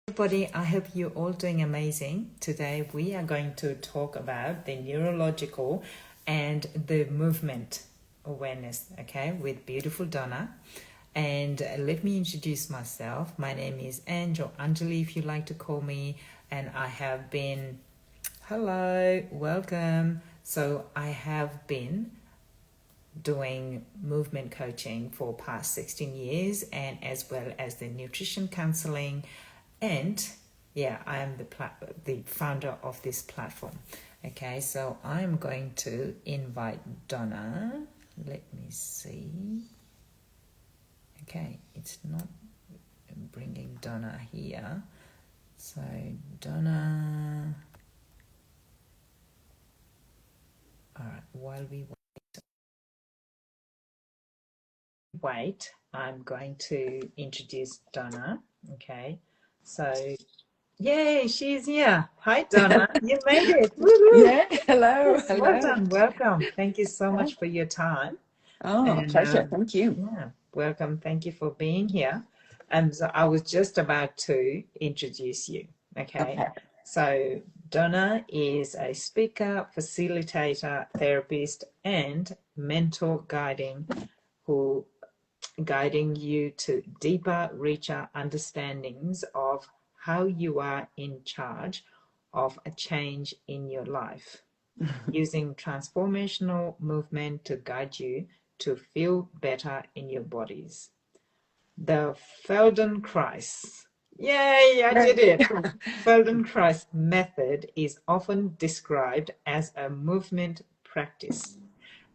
Everybody, I hope you're all doing amazing. Today we are going to talk about the neurological and the movement awareness, okay, with beautiful Donna. And let me introduce myself. My name is Ange, or Anjali if you like to call me, and I have been, hello, welcome. So I have been doing movement coaching for past 16 years, and as well as the nutrition counseling. And yeah, I am the founder of this platform. Okay, so I'm going to invite Donna. Let me see. Okay, it's not bringing Donna here. So Donna. All right, while we wait, I'm going to introduce Donna. Okay, so yay, she's here. Hi, Donna. You made it. Woo-hoo. Yeah, hello, Yes, well hello. done. Welcome. Thank you so much for your time. Oh, And pleasure. Thank you. yeah, welcome. Thank you for being here. And so I was just about to introduce you. Okay. Okay. So Donna is a speaker, facilitator, therapist, and mentor guiding you to deeper, richer understandings of how you are in charge of a change in your life, using transformational movement to guide you to feel better in your bodies. The Feldenkrais. Yay, I did it. Feldenkrais method is often described as a movement practice.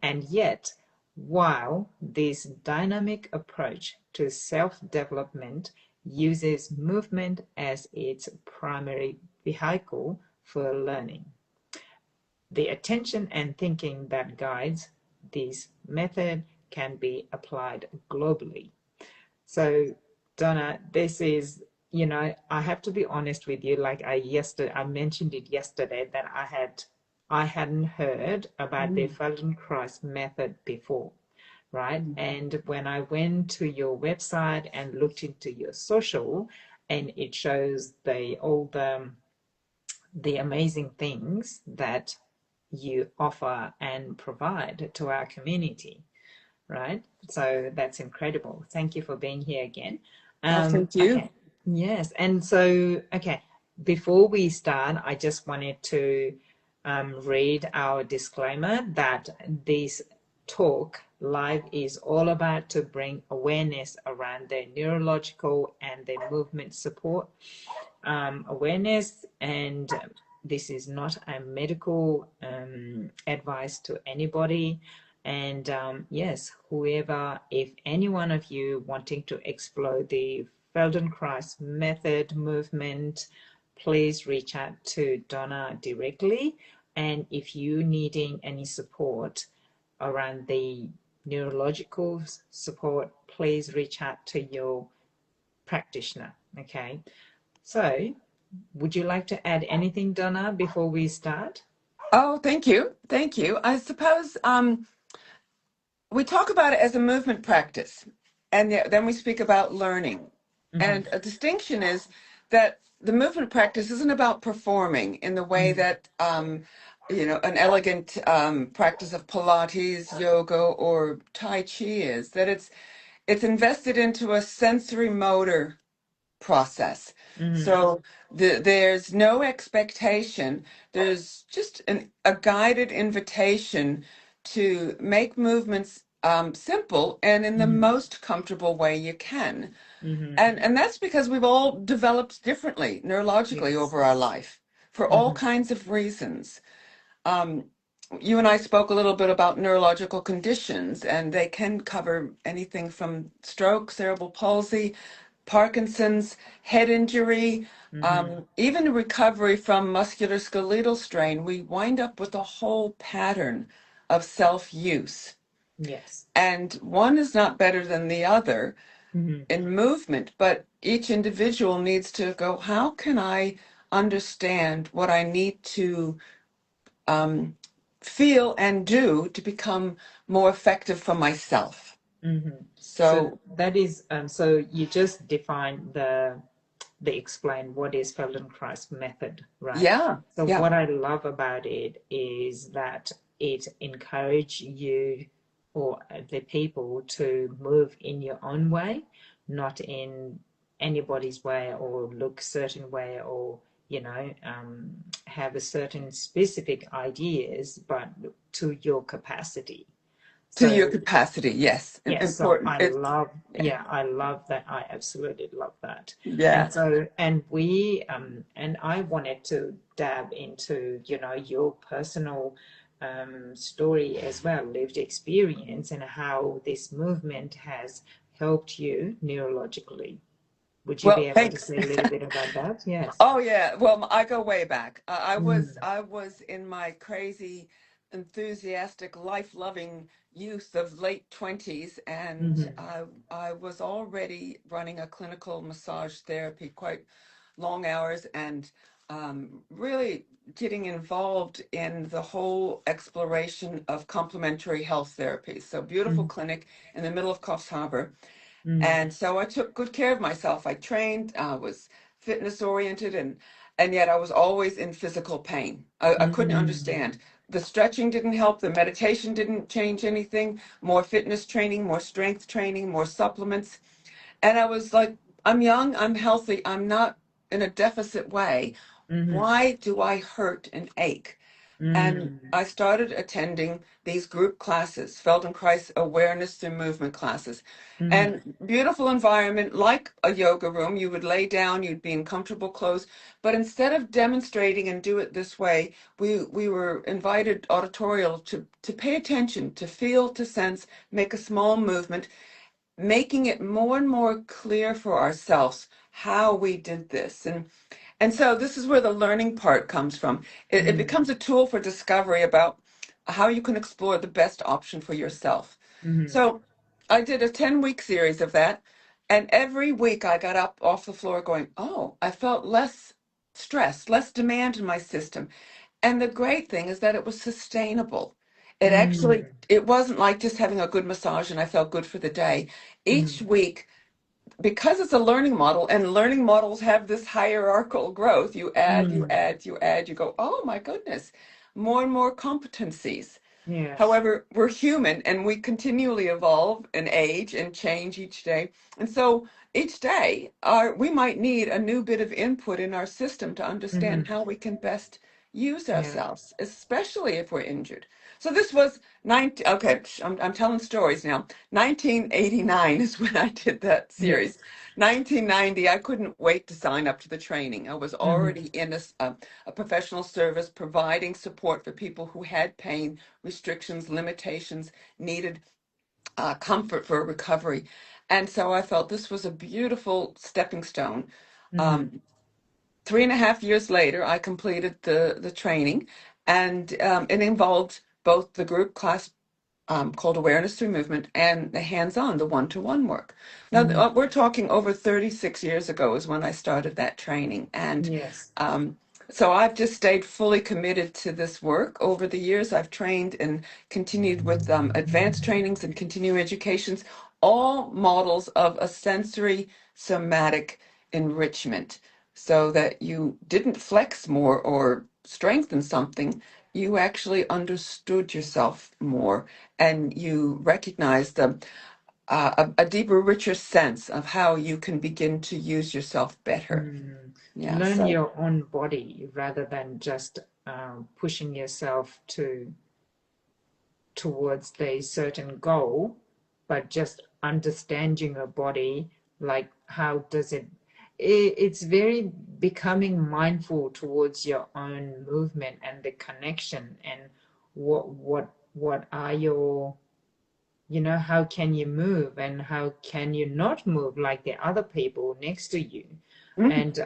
And yet, while this dynamic approach to self-development uses movement as its primary vehicle for learning, the attention and thinking that guides this method can be applied globally. So, Donna, this is, I have to be honest with you. Like I mentioned it yesterday that I hadn't heard about the Mm, Feldenkrais method before, right? mm, And when I went to your website and looked into your social, and it shows the amazing things that you offer and provide to our community, right? So that's incredible. Thank you for being here again. oh, thank you. Okay, yes. And so, okay, before we start, I just wanted to read our disclaimer that this talk live is all about to bring awareness around the neurological and the movement support awareness, and this is not a medical advice to anybody. And yes, whoever, if any one of you wanting to explore the Feldenkrais method movement, please reach out to Donna directly. And if you needing any support around the neurological support, please reach out to your practitioner. Okay. So, would you like to add anything, Donna, before we start? Oh, thank you. Thank you. I suppose we talk about it as a movement practice, and then we speak about learning. Mm-hmm, And a distinction is that the movement practice isn't about performing in the way mm-hmm, that an elegant practice of Pilates, yoga, or Tai Chi is. That it's invested into a sensory motor process. mm-hmm, So there's no expectation. There's just a guided invitation to make movements simple and in the mm-hmm, most comfortable way you can. mm-hmm. And that's because we've all developed differently neurologically Yes. over our life for all Mm-hmm, kinds of reasons. Um, you and I spoke a little bit about neurological conditions, and they can cover anything from stroke, cerebral palsy, Parkinson's, head injury, mm-hmm. even recovery from musculoskeletal strain. We wind up with a whole pattern of self-use. Yes. And one is not better than the other Mm-hmm. in movement, but each individual needs to go, how can I understand what I need to um, feel and do to become more effective for myself? Mm-hmm. So So, that is so you just defined they explain what is Feldenkrais method, right? Yeah, So yeah. what I love about it is that it encourages you or the people to move in your own way, not in anybody's way or look certain way or have a certain specific ideas, but to your capacity. To your So capacity, yes, yes, so important. I It's love, yeah, yeah, I love that. I absolutely love that. yeah. And so, and we, and I wanted to dab into, your personal story as well, lived experience, and how this movement has helped you neurologically. Would you be Well, able to thanks. say a little bit about that? Yes. Oh yeah, well, I go way back. Mm, I was in my crazy, enthusiastic, life-loving youth of late 20s, and mm-hmm, I was already running a clinical massage therapy, quite long hours, and really getting involved in the whole exploration of complementary health therapies. So beautiful mm, clinic in the middle of Coffs Harbour. mm, And so I took good care of myself. I trained, I was fitness oriented, and yet I was always in physical pain. I couldn't mm, understand. The stretching didn't help, the meditation didn't change anything, more fitness training, more strength training, more supplements. And I was like, I'm young, I'm healthy, I'm not in a deficit way. mm-hmm, Why do I hurt and ache? And mm, I started attending these group classes, Feldenkrais awareness through movement classes. mm-hmm, And beautiful environment, like a yoga room. You would lay down, you'd be in comfortable clothes. But instead of demonstrating and do it this way, we were invited auditorial to pay attention, to feel, to sense, make a small movement, making it more and more clear for ourselves how we did this. And so this is where the learning part comes from. It mm, becomes a tool for discovery about how you can explore the best option for yourself. mm-hmm, So I did a 10-week series of that. And every week I got up off the floor going, oh, I felt less stress, less demand in my system. And the great thing is that it was sustainable. It actually, mm, it wasn't like just having a good massage and I felt good for the day. Each mm, week, because it's a learning model and learning models have this hierarchical growth, you add, you mm. add, you add, you go, oh my goodness, more and more competencies. Yes. However, we're human and we continually evolve and age and change each day. And so each day, we might need a new bit of input in our system to understand Mm-hmm. how we can best use Yeah. ourselves, especially if we're injured. So this was 19, okay, I'm telling stories now. 1989 is when I did that series. Yes. 1990, I couldn't wait to sign up to the training. I was Mm-hmm. already in a professional service providing support for people who had pain, restrictions, limitations, needed comfort for recovery. And so I felt this was a beautiful stepping stone. Mm-hmm. Um, 3.5 years later, I completed the training, and it involved both the group class called Awareness Through Movement and the hands-on, the one-to-one work. Now, Mm-hmm. we're talking over 36 years ago is when I started that training. And Yes. um, so I've just stayed fully committed to this work. Over the years, I've trained and continued with advanced trainings and continuing educations, all models of a sensory somatic enrichment so that you didn't flex more or strengthen something. You actually understood yourself more and you recognize a deeper, richer sense of how you can begin to use yourself better. Mm. Yeah, Learn so your own body rather than just pushing yourself towards the certain goal, but just understanding your body, like how does it's very becoming mindful towards your own movement and the connection and what are your, how can you move and how can you not move like the other people next to you. mm, And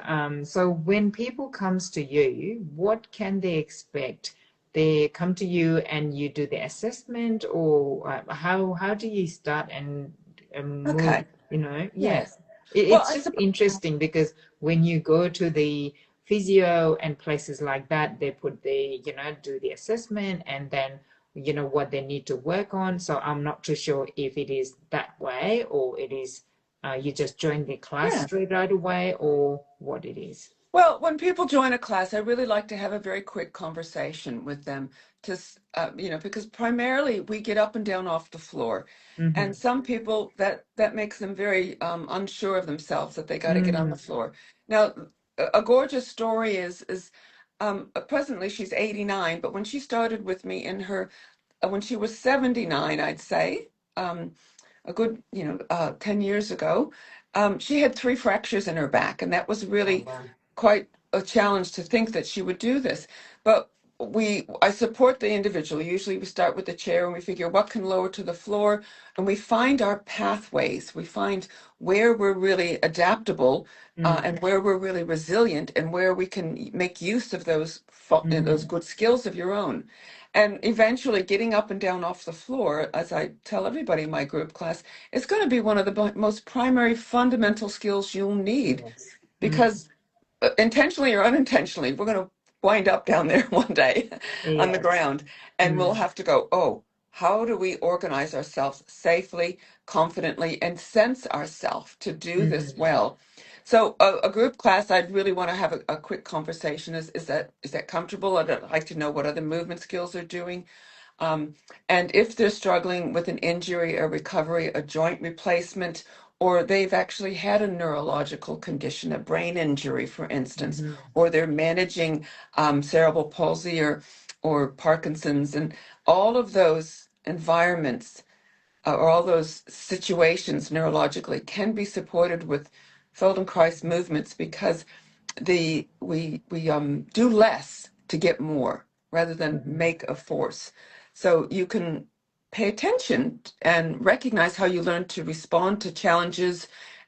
so when people comes to you, what can they expect? They come to you and you do the assessment, or how do you start and move, okay. yeah. Yes. Well, It's I just suppose. interesting because when you go to the physio and places like that, they put the, do the assessment and then what they need to work on. So I'm not too sure if it is that way or it is You just join the class Yeah. straight right away, or what it is? Well, when people join a class, I really like to have a very quick conversation with them because primarily we get up and down off the floor. Mm-hmm. And some people that makes them very unsure of themselves that they got to get on the floor. Now, a gorgeous story is presently she's 89, but when she started with me when she was 79, I'd say, a good, 10 years ago, she had 3 fractures in her back, and that was Oh, really wow. quite a challenge to think that she would do this. But I support the individual. Usually we start with the chair and we figure what can lower to the floor, and we find our pathways. We find where we're really adaptable, and where we're really resilient, and where we can make use of those good skills of your own. And eventually getting up and down off the floor, as I tell everybody in my group class, is going to be one of the most primary fundamental skills you'll need, Yes. because intentionally or unintentionally, we're going to wind up down there one day on the Yes. ground, and we'll have to go, oh, how do we organize ourselves safely, confidently, and sense ourselves to do this Mm-hmm. well? So a group class, I'd really want to have a quick conversation. Is that comfortable? I'd like to know what other movement skills they're doing. Um, and if they're struggling with an injury, a recovery, a joint replacement, or they've actually had a neurological condition, a brain injury, for instance, Mm-hmm. or they're managing cerebral palsy or Parkinson's, and all of those environments or all those situations neurologically can be supported with Feldenkrais movements, because we do less to get more rather than Mm-hmm. make a force. So you can pay attention and recognize how you learn to respond to challenges,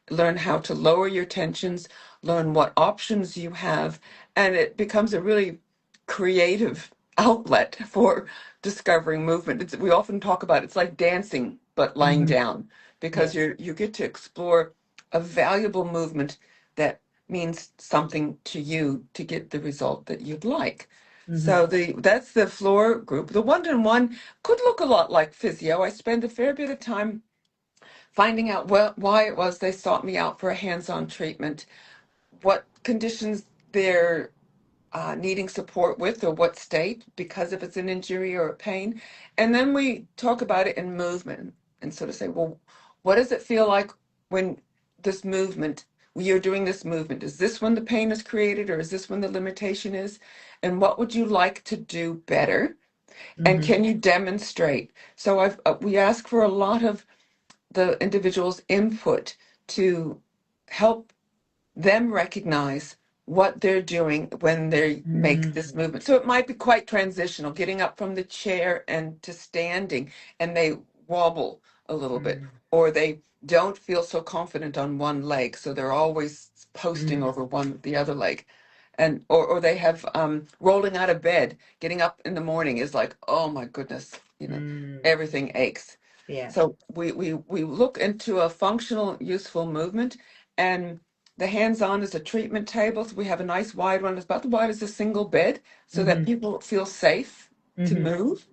learn how to lower your tensions, learn what options you have, and it becomes a really creative outlet for discovering movement. We often talk about it's like dancing but lying Mm-hmm. down, because Yes. you get to explore a valuable movement that means something to you to get the result that you'd like. Mm-hmm. So that's the floor group. The one-on-one could look a lot like physio. I spend a fair bit of time finding out why it was they sought me out for a hands-on treatment, what conditions they're needing support with, or what state, because if it's an injury or a pain. And then we talk about it in movement and sort of say, well, what does it feel like when this movement, when you're doing this movement? Is this when the pain is created, or is this when the limitation is? And what would you like to do better? And Mm-hmm. can you demonstrate? So we ask for a lot of the individual's input to help them recognize what they're doing when they make this Mm-hmm. movement. So it might be quite transitional, getting up from the chair and to standing, and they wobble a little bit, or they don't feel so confident on one leg, so they're always posting Mm-hmm. over the other leg. And or they have rolling out of bed, getting up in the morning is like, oh my goodness, Mm-hmm. everything aches. Yeah. So we look into a functional, useful movement, and the hands-on is a treatment table. So we have a nice wide one. It's about as wide as a single bed, so that Mm-hmm. people feel safe to Mm-hmm. move.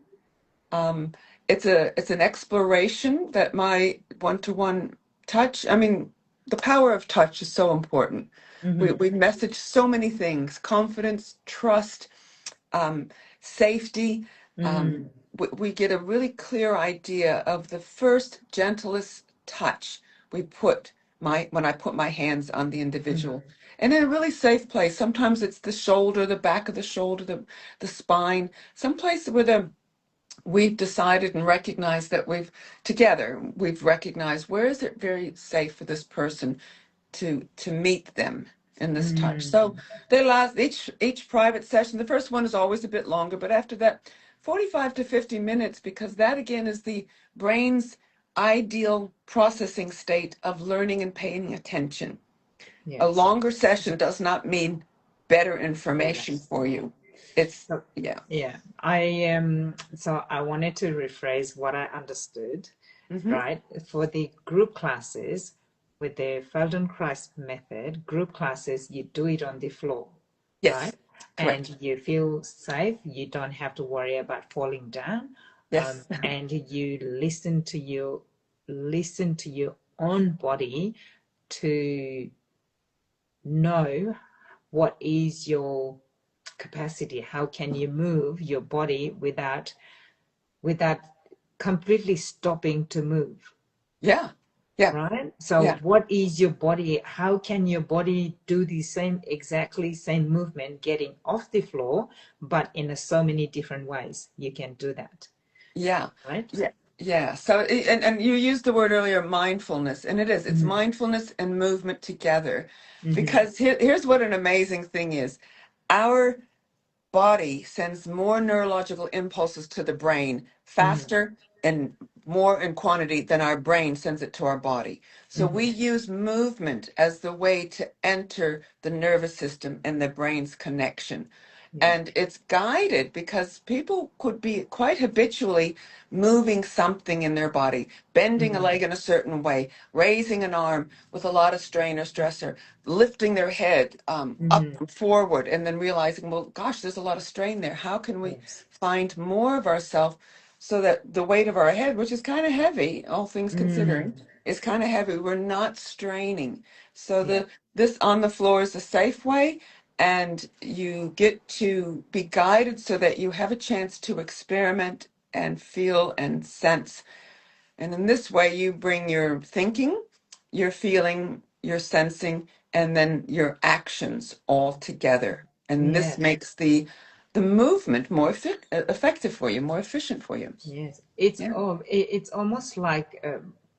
Um, it's an exploration that my one-to-one touch. I mean, the power of touch is so important. Mm-hmm. We message so many things: confidence, trust, um, safety. Mm-hmm. We get a really clear idea of the first gentlest touch we put when I put my hands on the individual. Mm-hmm. And in a really safe place. Sometimes it's the shoulder, the back of the shoulder, the spine, some place where we've decided and recognized that we've recognized where is it very safe for this person to meet them in this touch. So Mm-hmm. they last each private session. The first one is always a bit longer, but after that, 45 to 50 minutes, because that again is the brain's ideal processing state of learning and paying attention. A Yes. longer session does not mean better information Yes. for you. It's So, yeah. yeah, so I wanted to rephrase what I understood, Hmm. right? For the group classes with the Feldenkrais method, group classes, you do it on the floor, Yes, right? correct. And you feel safe. You don't have to worry about falling down. Yes. And you listen to your own body to know what is your capacity, how can you move your body without completely stopping to move, Yeah. Yeah. right? So Yeah. what is your body, how can your body do the same, exactly same movement getting off the floor, but in so many different ways you can do that, Yeah. right? Yeah. Yeah. So, and you used the word earlier, mindfulness, and it's Mm-hmm. mindfulness and movement together. Mm-hmm. Because here's what an amazing thing is. Our body sends more neurological impulses to the brain Mm-hmm. faster and more in quantity than our brain sends it to our body. So we Mm-hmm. use movement as the way to enter the nervous system and the brain's connection. Yeah. And it's guided because people could be quite habitually moving something in their body, bending a Mm-hmm. leg in a certain way, raising an arm with a lot of strain or stressor, lifting their head up Mm-hmm. and forward, and then realizing, well, gosh, there's a lot of strain there. How can we Yes. find more of ourselves so that the weight of our head, which is kind of heavy, all things considering, Mm. is kind of heavy, we're not straining. So Yeah. this on the floor is a safe way, and you get to be guided so that you have a chance to experiment and feel and sense. And in this way, you bring your thinking, your feeling, your sensing, and then your actions all together. And this Yes. makes the movement more effective for you, more efficient for you. Yes, Yeah. it's almost like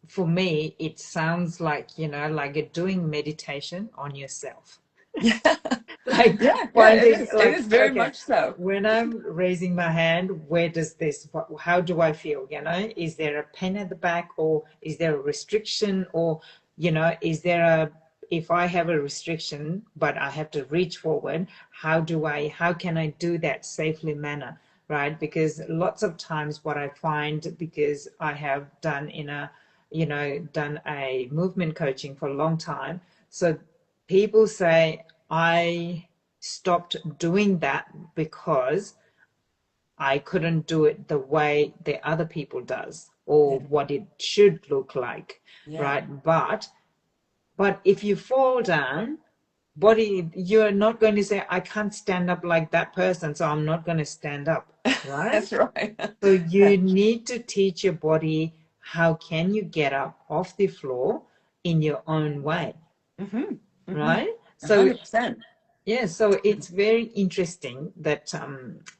for me, it sounds like, like you're doing meditation on yourself. Yeah. Like Yeah. Yeah. It finding, is. It like, is very okay, much so. when I'm raising my hand, where does this, how do I feel? Is there a pain at the back, or is there a restriction, or, is there if I have a restriction, but I have to reach forward, how can I do that safely manner? Right? Because lots of times what I find, because I have done a movement coaching for a long time. So people say, I stopped doing that because I couldn't do it the way the other people does, Yeah. or what it should look like, Yeah. right? But if you fall down, body, you're not going to say, I can't stand up like that person, so I'm not going to stand up, right? That's right. So you need to teach your body, how can you get up off the floor in your own way, Mm-hmm. Mm-hmm. right? So 100%. yeah, so it's very interesting that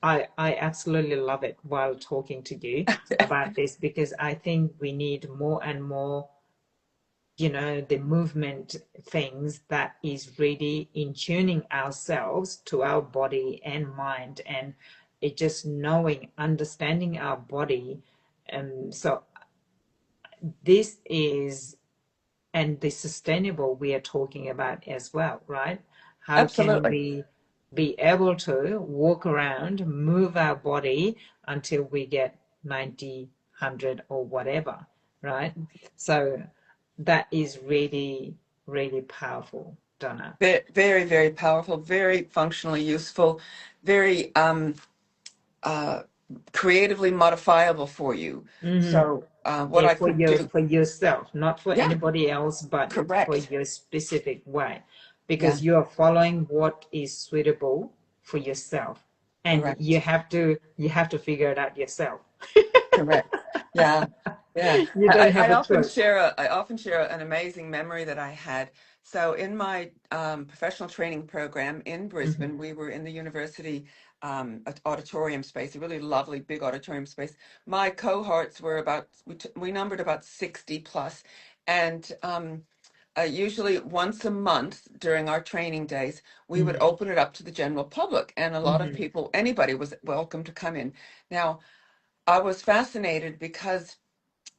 I absolutely love it while talking to you about this, because I think we need more and more, the movement things that is really in tuning ourselves to our body and mind, and it just knowing, understanding our body. And so this is, and the sustainable we are talking about as well, right? How can Absolutely. we be able to walk around, move our body until we get 90, 100, or whatever, right? So that is really, really powerful, Donna. Very, very powerful, very functionally useful, very uh, creatively modifiable for you. Hmm. So what Yeah, I for could your do, for yourself, not for yeah, anybody else, but for correct, your specific way, yeah, because you are following what is suitable for yourself, and you correct. have to you have to figure it out yourself. Correct. Yeah. Yeah. You don't have I a often choice. share I often share an amazing memory that I had. So in my professional training program in Hmm. Brisbane, we were in the university auditorium space, a really lovely big auditorium space. My cohorts were we numbered about 60 plus, and usually once a month during our training days, we would Hmm. open it up to the general public, and a lot of Hmm. people, anybody was welcome to come in. Now, I was fascinated because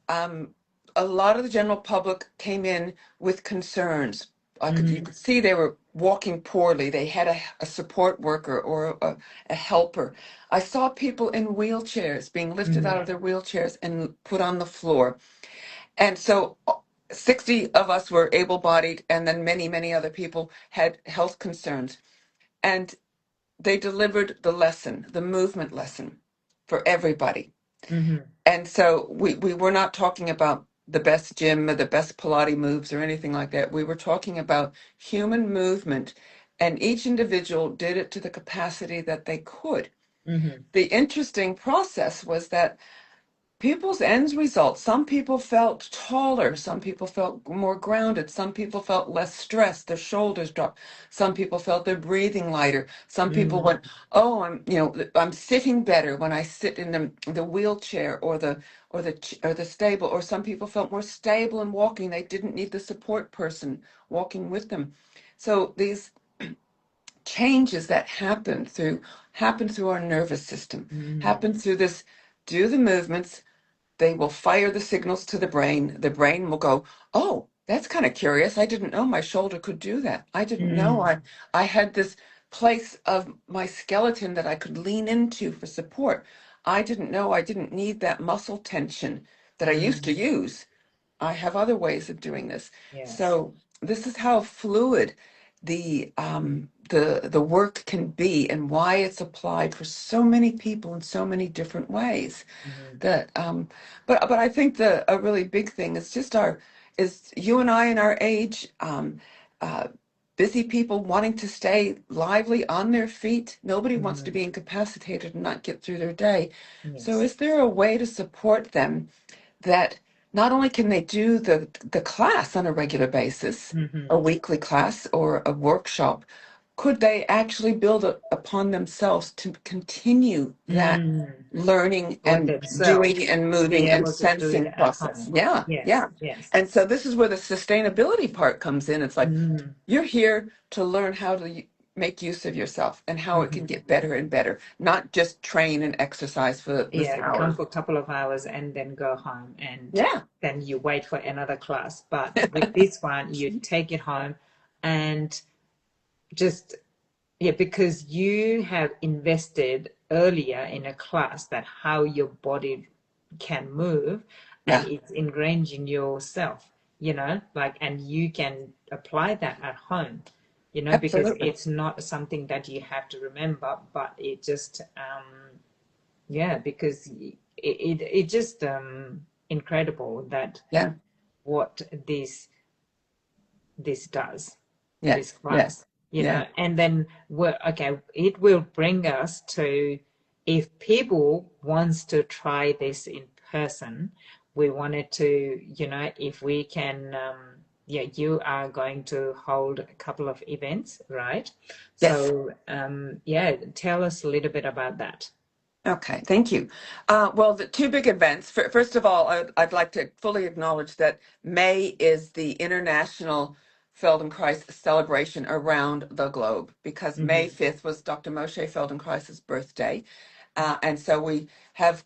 um, a lot of the general public came in with concerns. You Hmm. could see they were walking poorly. They had a support worker or a helper. I saw people in wheelchairs being lifted out Hmm. of their wheelchairs and put on the floor. And so 60 of us were able-bodied, and then many, many other people had health concerns. And they delivered the lesson, the movement lesson for everybody. Hmm. And so we were not talking about the best gym or the best Pilates moves or anything like that. We were talking about human movement, and each individual did it to the capacity that they could. Mm-hmm. The interesting process was that people's end results, some people felt taller, some people felt more grounded, some people felt less stressed, their shoulders dropped, some people felt their breathing lighter, some people Mm, went, oh, I'm sitting better when I sit in the wheelchair or the stable, or some people felt more stable in walking, they didn't need the support person walking with them. So these changes that happen through our nervous system, mm, happen through this, do the movements, they will fire the signals to the brain. The brain will go, oh, that's kind of curious. I didn't know my shoulder could do that. I didn't know mm, I had this place of my skeleton that I could lean into for support. I didn't know I didn't need that muscle tension that I used to mm. use. I have other ways of doing this. Yes. So this is how fluid the work can be, and why it's applied for so many people in so many different ways. Mm-hmm. That but I think a really big thing is just our is you and I in our age, uh, busy people wanting to stay lively on their feet. Nobody wants to Mm-hmm. be incapacitated and not get through their day. So Yes. is there a way to support them that not only can they do the class on a regular basis, Mm-hmm. a weekly class or a workshop, could they actually build it upon themselves to continue that Mm. learning For and themselves doing and to be moving and able to do it sensing at process? home. Yeah, Yes. yeah. Yes. And so this is where the sustainability part comes in. It's like Mm-hmm. you're here to learn how to make use of yourself and how it can Mm-hmm. get better and better, not just train and exercise for this Yeah, come hour. for a couple of hours and then go home, and Yeah, then you wait for another class. But with this one, you take it home and just, yeah, because you have invested earlier in a class that how your body can move, and yeah, it's ingrained in yourself, like, and you can apply that at home, because absolutely. it's not something that you have to remember, but it just, yeah, because it just incredible that Yeah, what this does, this yes, class, yes, yeah, and then okay, it will bring us to, if people wants to try this in person, we wanted to, if we can, yeah, you are going to hold a couple of events, right? yes. So yeah, tell us a little bit about that. Okay, thank you. Well, the two big events. First of all, I'd like to fully acknowledge that May is the International Feldenkrais celebration around the globe, because May Mm-hmm. 5th was Dr. Moshe Feldenkrais's birthday. And so we have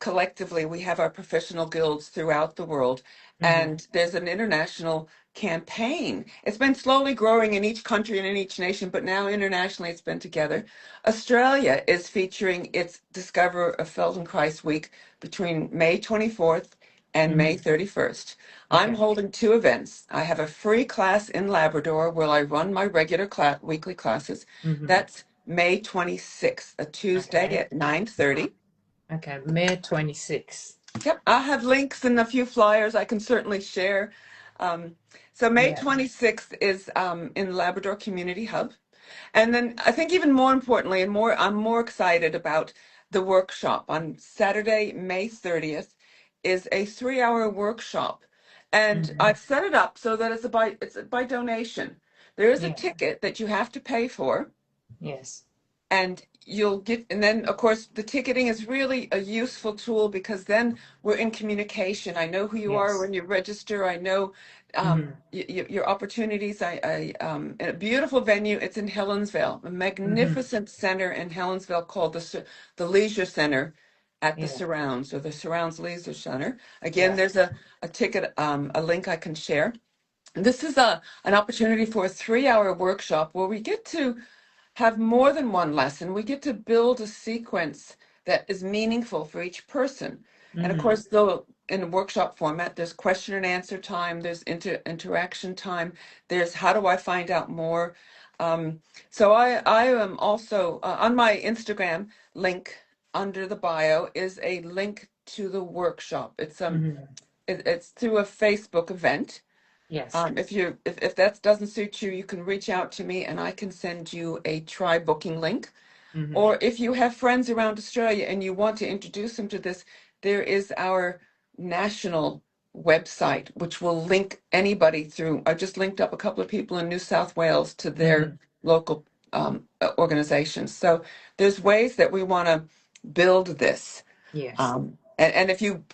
our professional guilds throughout the world, Mm-hmm. and there's an international campaign. It's been slowly growing in each country and in each nation, but now internationally it's been together. Australia is featuring its Discover a Feldenkrais Week between May 24th and May Mm-hmm. 31st. I'm Okay. holding two events. I have a free class in Labrador where I run my regular weekly classes. Mm-hmm. That's May 26th, a Tuesday Okay. at 9:30. Okay. May 26th. Yep, I have links and a few flyers I can certainly share. Um, so May Yeah. 26th is in Labrador Community Hub. And then I think even more importantly, I'm more excited about the workshop on Saturday, May 30th, is a 3-hour workshop. And Mm-hmm. I've set it up so that it's by donation. There is a Yeah. ticket that you have to pay for, Yes. and and then of course the ticketing is really a useful tool, because then we're in communication. I know who you are Yes. when you register. I know Mm-hmm. your opportunities. In a beautiful venue. It's in Helensville, a Mm-hmm. magnificent center in Helensville called the Leisure Center at the Yeah. Surrounds, or the Surrounds Leisure Center. Again, Yeah. there's a ticket, a link I can share. This is an opportunity for a 3-hour workshop where we get to have more than one lesson. We get to build a sequence that is meaningful for each person. And of Mm-hmm. course, though in a workshop format, there's question and answer time, there's interaction time, there's how do I find out more. So I am also on my Instagram link under the bio is a link to the workshop. It's Mm-hmm. it's through a Facebook event. Yes. If that doesn't suit you, you can reach out to me and I can send you a try booking link. Mm-hmm. Or if you have friends around Australia and you want to introduce them to this, there is our national website, which will link anybody through. I just linked up a couple of people in New South Wales to their Mm-hmm. local organizations. So there's ways that we want to build this. Yes. And if you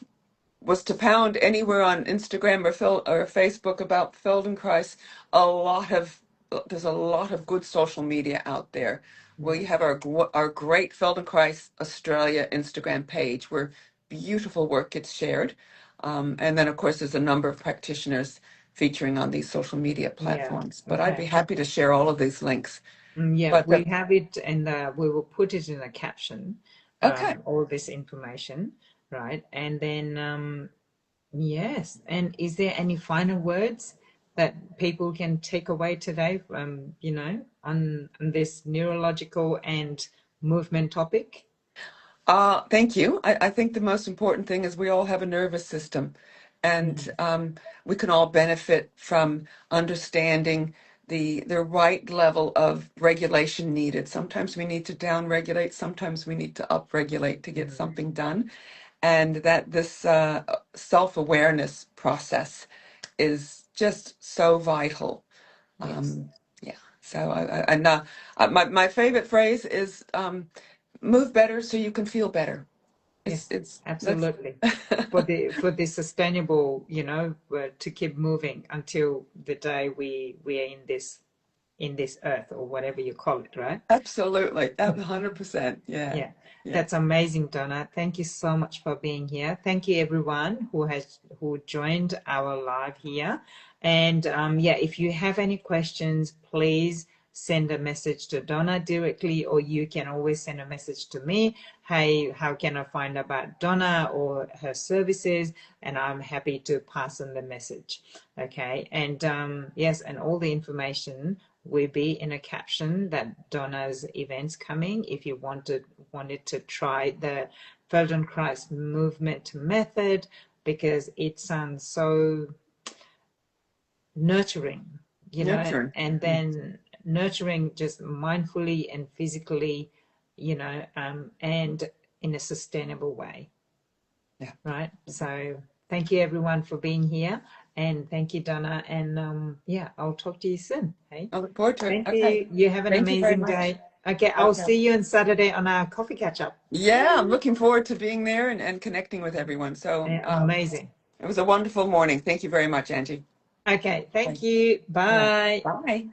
was to pound anywhere on Instagram or Facebook about Feldenkrais, a lot of there's a lot of good social media out there. We Mm. have our great Feldenkrais Australia Instagram page where beautiful work gets shared, and then of course there's a number of practitioners featuring on these social media Yeah. platforms. But I'd be Okay. happy to share all of these links. Yeah, But we have it, and we will put it in a caption, okay. all this information, right? And then, yes. And is there any final words that people can take away today, on this neurological and movement topic? Thank you. I think the most important thing is we all have a nervous system, and Mm. we can all benefit from understanding the right level of regulation needed. Sometimes we need to down-regulate, sometimes we need to up-regulate to get Mm. something done, and that this self-awareness process is just so vital. Yes. Yeah. So my favorite phrase is move better so you can feel better. Yes. It's that's Absolutely. For the sustainable, to keep moving until the day we are in this earth, or whatever you call it, right? absolutely 100%. Yeah. Yeah, Yeah. that's amazing, Donna. Thank you so much for being here. Thank you, everyone who joined our live here. And yeah, if you have any questions, please send a message to Donna directly, or you can always send a message to me. Hey, how can I find about Donna or her services? And I'm happy to pass on the message. Okay, and yes, and all the information will be in a caption that Donna's events coming. If you wanted to try the Feldenkrais movement method, because it sounds so nurturing, Nurturing. and then nurturing just mindfully and physically, and in a sustainable way, Yeah. right? So thank you everyone for being here, and thank you, Donna, and yeah, I'll talk to you soon. Hey, I look forward to it. thank Okay. you. You have an Thank you very amazing much. day. Okay, I'll Okay. see you on Saturday on our coffee catch up. Yeah, I'm looking forward to being there and connecting with everyone. So Yeah, amazing. it was a wonderful morning. Thank you very much, Angie. Okay, thank Okay. you. All right. Bye. Bye.